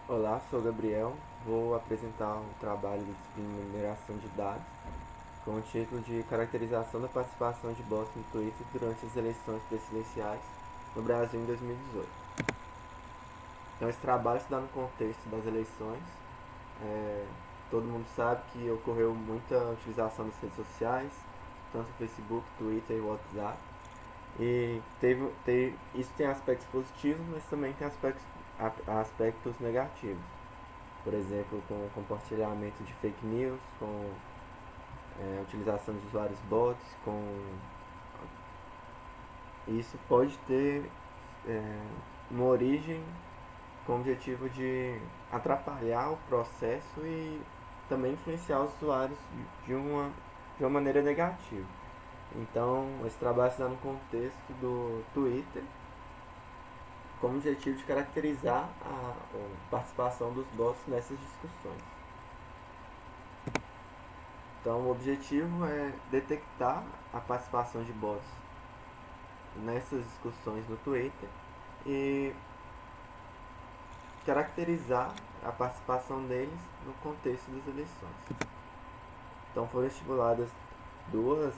Olá, sou o Gabriel. Vou apresentar um trabalho de mineração de dados com o título de Caracterização da participação de bots no Twitter durante as eleições presidenciais no Brasil em 2018. Então, esse trabalho se dá no contexto das eleições. É, Todo mundo sabe que ocorreu muita utilização das redes sociais, tanto Facebook, Twitter e WhatsApp. E isso tem aspectos positivos, mas também tem aspectos negativos. Por exemplo, com o compartilhamento de fake news, com a utilização de usuários bots, com isso pode ter é, uma origem com o objetivo de atrapalhar o processo e também influenciar os usuários de uma maneira negativa. Então, esse trabalho se dá no contexto do Twitter, com o objetivo de caracterizar a participação dos bots nessas discussões. Então, o objetivo é detectar a participação de bots nessas discussões no Twitter e caracterizar a participação deles no contexto das eleições. Então, foram estimuladas duas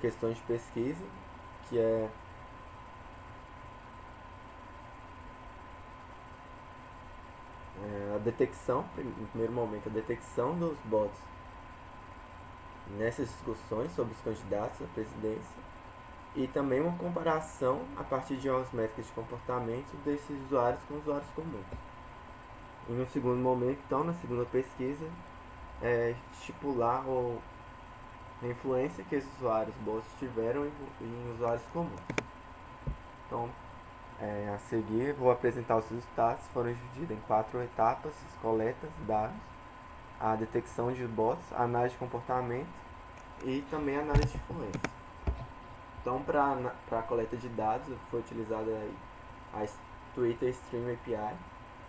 questões de pesquisa, que é a detecção, no primeiro momento, a detecção dos bots nessas discussões sobre os candidatos à presidência e também uma comparação a partir de umas métricas de comportamento desses usuários com usuários comuns. Em um segundo momento, então, na segunda pesquisa, estipular a influência que esses usuários bots tiveram em usuários comuns. Então, a seguir, vou apresentar os resultados. Foram divididos em 4 etapas: coleta, dados, a detecção de bots, a análise de comportamento e também a análise de influência. Então, para a coleta de dados, foi utilizada a Twitter Stream API,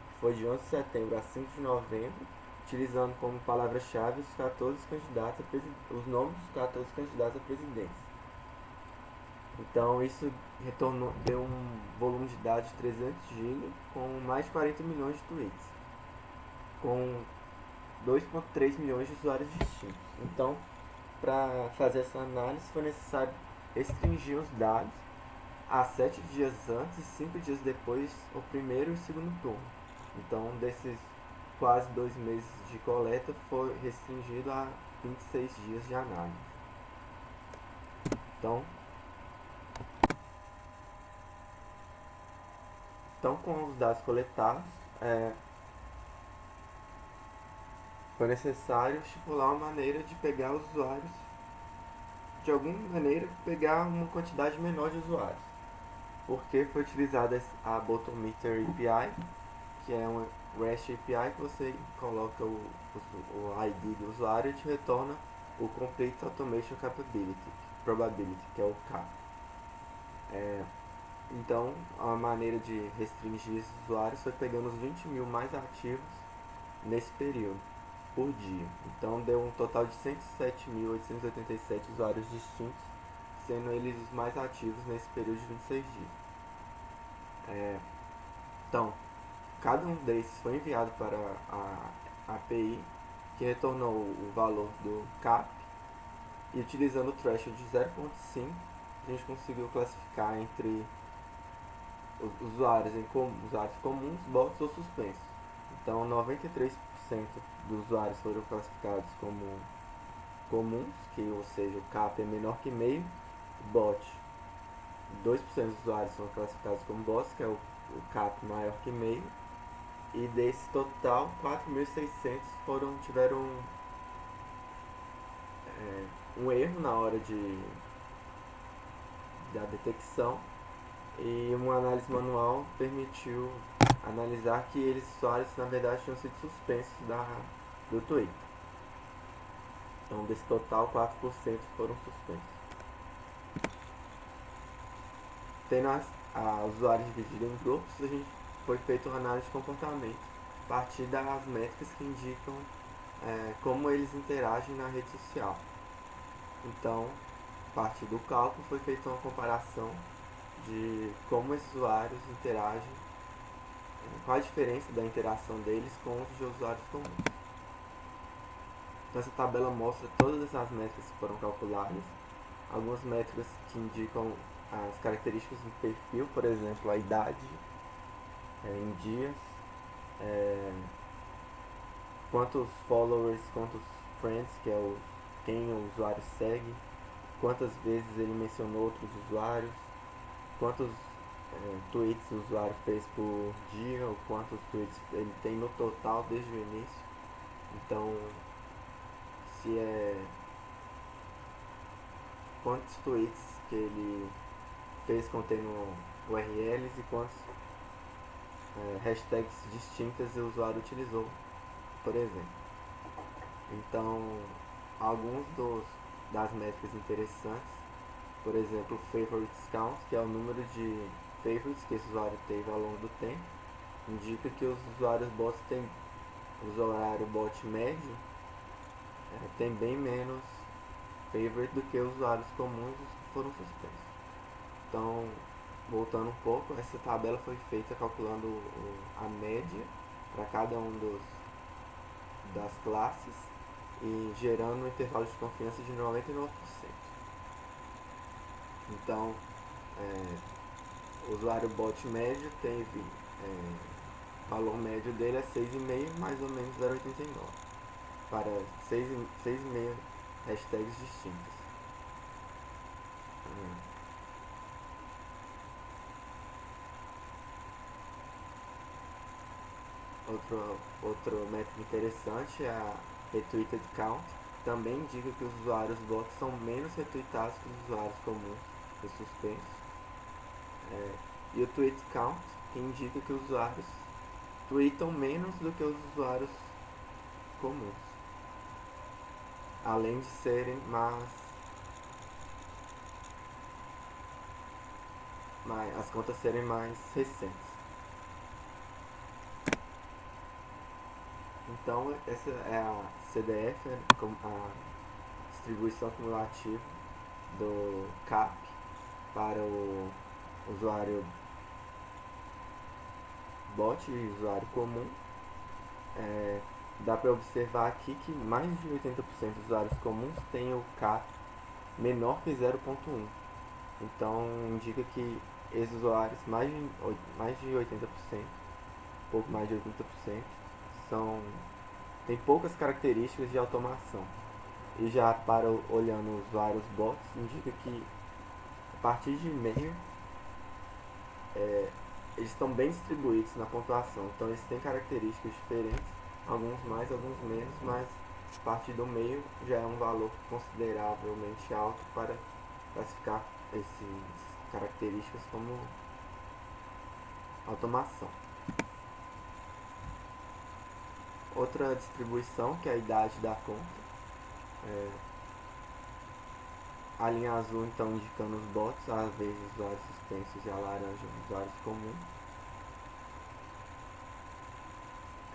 que foi de 11 de setembro a 5 de novembro, utilizando como palavra-chave os nomes dos 14 candidatos à presidência. Então, isso deu um volume de dados de 300 GB com mais de 40 milhões de tweets, com 2,3 milhões de usuários distintos. Então, para fazer essa análise, foi necessário restringir os dados a 7 dias antes e 5 dias depois o primeiro e o segundo turno. Então, desses quase 2 meses de coleta, foi restringido a 26 dias de análise. Então, com os dados coletados, foi necessário estipular uma maneira de pegar os usuários, de alguma maneira, pegar uma quantidade menor de usuários. Porque foi utilizada a Bottometer API, que é uma REST API que você coloca o ID do usuário e te retorna o Complete Automation Probability, que é o CAP. Então, a maneira de restringir esses usuários foi pegando os 20 mil mais ativos nesse período, por dia. Então, deu um total de 107.887 usuários distintos, sendo eles os mais ativos nesse período de 26 dias. Então, cada um desses foi enviado para a API, que retornou o valor do CAP, e utilizando o threshold de 0,5, a gente conseguiu classificar entre usuários comuns, bots ou suspensos. Então, 93% dos usuários foram classificados como comuns, ou seja, o CAP é menor que meio, bot. 2% dos usuários são classificados como bots, que é o CAP maior que meio, e desse total, 4.600 tiveram um erro na hora da detecção, e uma análise manual permitiu analisar que eles usuários na verdade tinham sido suspensos do Twitter. Então, desse total, 4% foram suspensos. Tendo usuários divididos em grupos, a gente foi feita uma análise de comportamento a partir das métricas que indicam como eles interagem na rede social. Então, a partir do cálculo, foi feita uma comparação de como esses usuários interagem qual a diferença da interação deles com os de usuários comuns. Então essa tabela mostra todas essas métricas que foram calculadas, algumas métricas que indicam as características do perfil, por exemplo, a idade em dias, quantos followers, quantos friends, que é quem o usuário segue, quantas vezes ele mencionou outros usuários, quantos tweets o usuário fez por dia, ou quantos tweets ele tem no total desde o início. Então, se é quantos tweets que ele fez contendo URLs e quantos hashtags distintas o usuário utilizou, por exemplo. Então, alguns das métricas interessantes, por exemplo, favorites count, que é o número de favorites que esse usuário teve ao longo do tempo, indica que os usuários bots têm, o usuário bot médio tem bem menos favorite do que os usuários comuns que foram suspensos. Então, voltando um pouco, essa tabela foi feita calculando a média para cada um das classes e gerando um intervalo de confiança de 99%. Então, o usuário bot médio teve, o valor médio dele é 6,5 mais ou menos 0,89 para 6,5 hashtags distintas. Outro métrico interessante é a retweeted count, também indica que os usuários bots são menos retweetados que os usuários comuns e suspensos. E o tweet count, que indica que os usuários tweetam menos do que os usuários comuns, além de serem as contas serem mais recentes. Então, essa é a CDF, a distribuição cumulativa do CAP para o usuário bot e usuário comum. Dá para observar aqui que mais de 80% dos usuários comuns têm o CAP menor que 0,1. Então, indica que esses usuários, mais de 80%, pouco mais de 80%, tem poucas características de automação. E já para olhando os usuários bots, indica que a partir de e-mail eles estão bem distribuídos na pontuação. Então eles têm características diferentes, alguns mais, alguns menos, mas a partir do meio já é um valor consideravelmente alto para classificar essas características como automação. Outra distribuição, que é a idade da conta. A linha azul então indicando os bots, a vez os usuários suspensos, e a laranja os usuários comuns.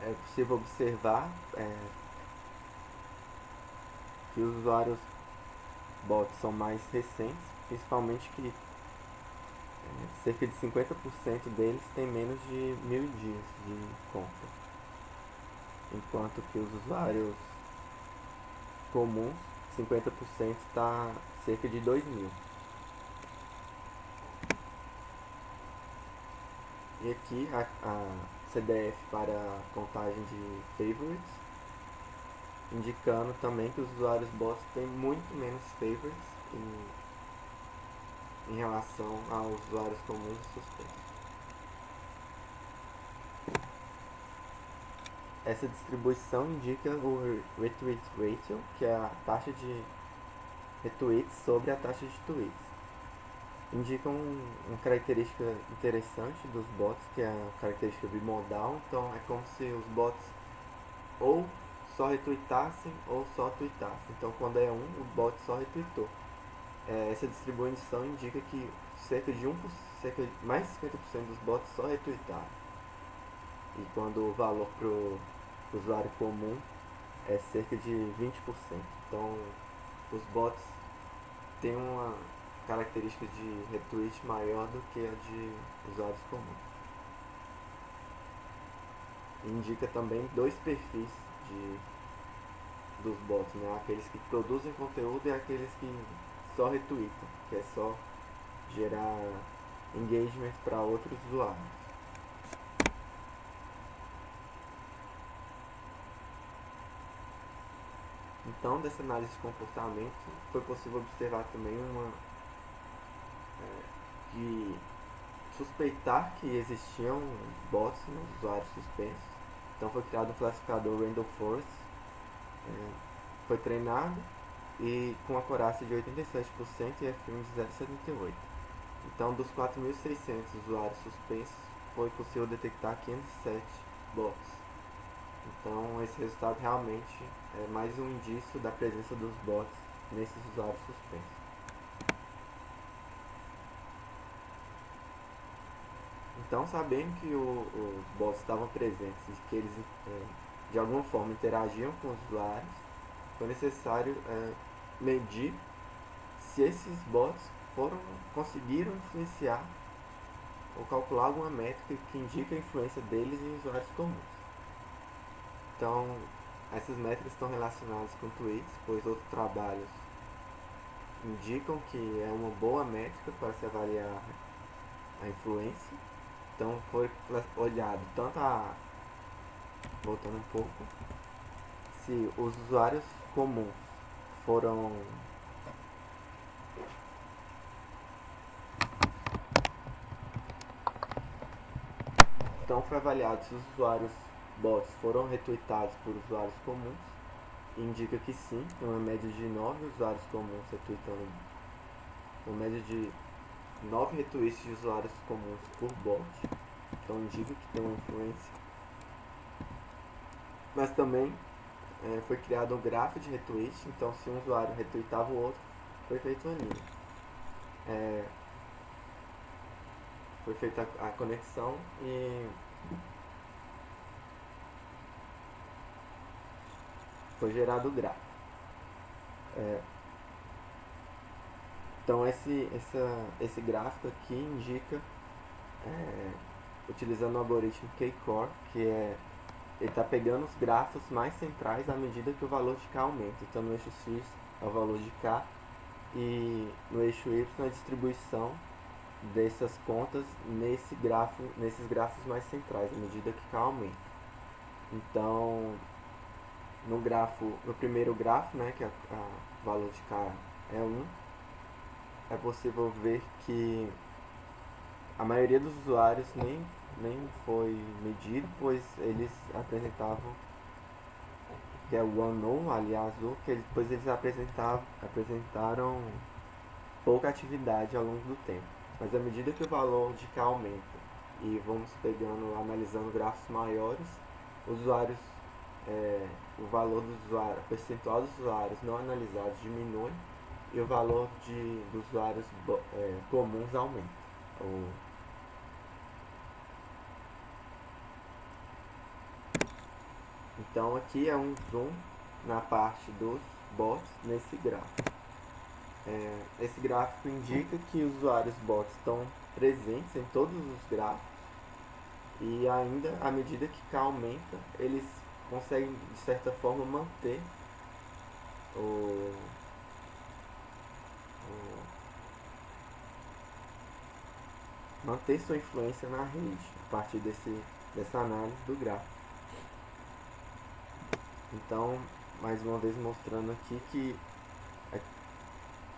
É possível observar que os usuários bots são mais recentes, principalmente que cerca de 50% deles têm menos de 1.000 dias de conta, enquanto que os usuários comuns, 50% está cerca de 2.000. E aqui a CDF para a contagem de favorites, indicando também que os usuários bots têm muito menos favorites em relação aos usuários comuns e suspeitos. Essa distribuição indica o retweet ratio, que é a taxa de retweets sobre a taxa de tweets. Indica uma característica interessante dos bots, que é a característica bimodal. Então é como se os bots ou só retweetassem ou só tweetassem. Então quando é o bot só retweetou. Essa distribuição indica que mais de 50% dos bots só retweetaram. E quando o valor para o usuário comum é cerca de 20%. Então os bots têm uma característica de retweet maior do que a de usuários comuns. indica também dois perfis dos bots, né? Aqueles que produzem conteúdo e aqueles que só retweetam, que é só gerar engagement para outros usuários. Então, dessa análise de comportamento, foi possível observar também que suspeitar que existiam bots nos usuários suspensos. Então, foi criado um classificador Random Forest, foi treinado e com acurácia de 87% e F1 de 0,78. Então, dos 4.600 usuários suspensos, foi possível detectar 507 bots. Então, esse resultado realmente é mais um indício da presença dos bots nesses usuários suspensos. Então, sabendo que os bots estavam presentes e que eles de alguma forma interagiam com os usuários, foi necessário medir se esses bots conseguiram influenciar ou calcular alguma métrica que indica a influência deles em usuários comuns. Então, essas métricas estão relacionadas com tweets, pois outros trabalhos indicam que é uma boa métrica para se avaliar a influência. Então, foi olhado tanto voltando um pouco, se os usuários comuns foram então foi avaliado se os usuários bots foram retweetados por usuários comuns, e indica que sim, tem uma média de 9 usuários comuns retweetando, uma média de 9 retweets de usuários comuns por bot, então indica que tem uma influência. Mas também foi criado um gráfico de retweet, então se um usuário retweetava o outro, foi feita uma linha. Foi feita a conexão e foi gerado o gráfico. Então esse gráfico aqui indica, utilizando o algoritmo K-Core, que ele está pegando os grafos mais centrais à medida que o valor de K aumenta. Então no eixo X é o valor de K e no eixo Y a distribuição dessas contas nesses grafos mais centrais, à medida que K aumenta. Então no primeiro grafo, né, que o valor de K é 1, é possível ver que a maioria dos usuários nem foi medido, pois eles apresentavam, que é o unknown ali azul, que depois eles apresentaram pouca atividade ao longo do tempo. Mas à medida que o valor de K aumenta e vamos analisando grafos maiores, os usuários, o valor do usuário, o percentual dos usuários não analisados diminui e o valor dos usuários comuns aumenta. Então aqui é um zoom na parte dos bots nesse gráfico. Esse gráfico indica que os usuários bots estão presentes em todos os gráficos e ainda à medida que K aumenta, eles conseguem de certa forma manter manter sua influência na rede a partir dessa análise do gráfico. Então, mais uma vez mostrando aqui que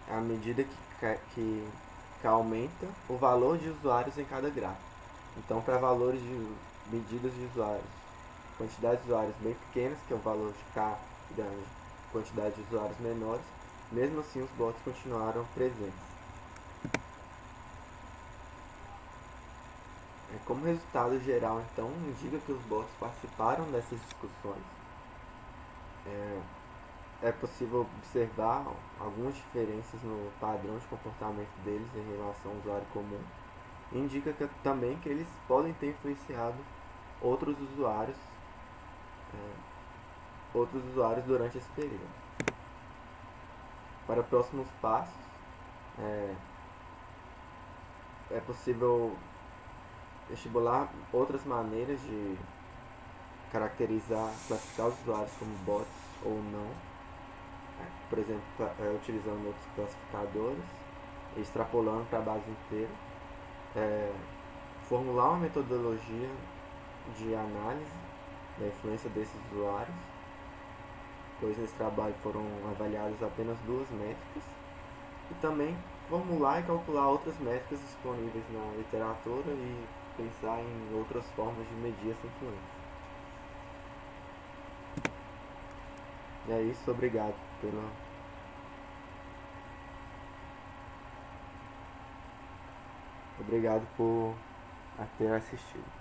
à medida que aumenta o valor de usuários em cada gráfico. Então, para valores de medidas de usuários, quantidade de usuários bem pequenas, que é o valor de K grande, quantidade de usuários menores, mesmo assim os bots continuaram presentes. Como resultado geral, então, indica que os bots participaram dessas discussões. É possível observar algumas diferenças no padrão de comportamento deles em relação ao usuário comum. Indica também que eles podem ter influenciado outros usuários durante esse período. Para próximos passos, é possível estimular outras maneiras caracterizar, classificar os usuários como bots ou não, por exemplo, utilizando outros classificadores, extrapolando para a base inteira, formular uma metodologia de análise da influência desses usuários, pois nesse trabalho foram avaliadas apenas 2 métricas, e também formular e calcular outras métricas disponíveis na literatura e pensar em outras formas de medir essa influência. E é isso, obrigado por ter assistido.